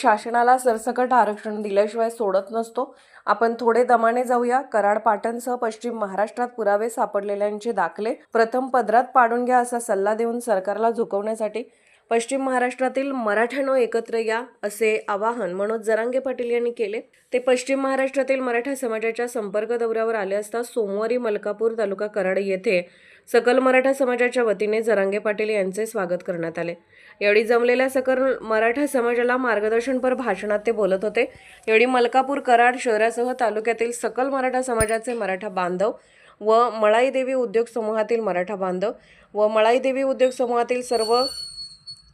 शासनाला सरसकट आरक्षण दिल्याशिवाय सोडत नसतो. आपण थोडे दमाने जाऊया. कराड पाटणसह पश्चिम महाराष्ट्रात पुरावे सापडलेल्यांचे दाखले प्रथम पदरात पाडून घ्या असा सल्ला देऊन सरकारला झुकवण्यासाठी पश्चिम महाराष्ट्रातील मराठ्यांनो एकत्र या असे आवाहन मनोज जरांगे पाटील यांनी केले. ते पश्चिम महाराष्ट्रातील मराठा समाजाच्या संपर्क दौऱ्यावर आले असता सोमवारी मलकापूर तालुका कराड येथे सकल मराठा समाजाच्या वतीने जरांगे पाटील यांचे स्वागत करण्यात आले. यावेळी जमलेल्या सकल मराठा समाजाला मार्गदर्शनपर भाषणात ते बोलत होते. यावेळी मलकापूर कराड शहरासह तालुक्यातील सकल मराठा समाजाचे मराठा बांधव व मळाईदेवी उद्योग समूहातील मराठा बांधव व मळाईदेवी उद्योग समूहातील सर्व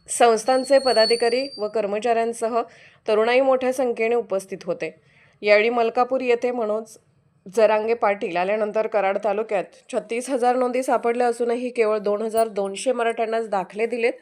संस्थांचे पदाधिकारी व कर्मचाऱ्यांसह तरुणाई मोठ्या संख्येने उपस्थित होते. यावेळी मलकापूर येथे मनोज जरांगे पाटील आल्यानंतर कराड तालुक्यात 36,000 नोंदी सापडल्या असूनही केवळ 2,200 मराठ्यांनाच दाखले दिलेत.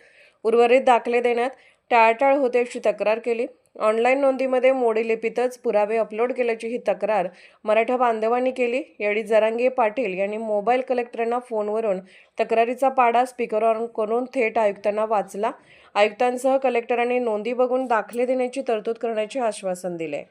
उर्वरित दाखले देण्यात टाळाटाळ होते अशी तक्रार केली. ऑनलाईन नोंदीमध्ये मोडी लिपीतच पुरावे अपलोड केल्याची ही तक्रार मराठा बांधवांनी केली. यावेळी जरांगे पाटील यांनी मोबाईल कलेक्टरांना फोनवरून तक्रारीचा पाडा स्पीकरवर करून थेट आयुक्तांना वाचला. आयुक्तांसह कलेक्टरांनी नोंदी बघून दाखले देण्याची तरतूद करण्याचे आश्वासन दिले.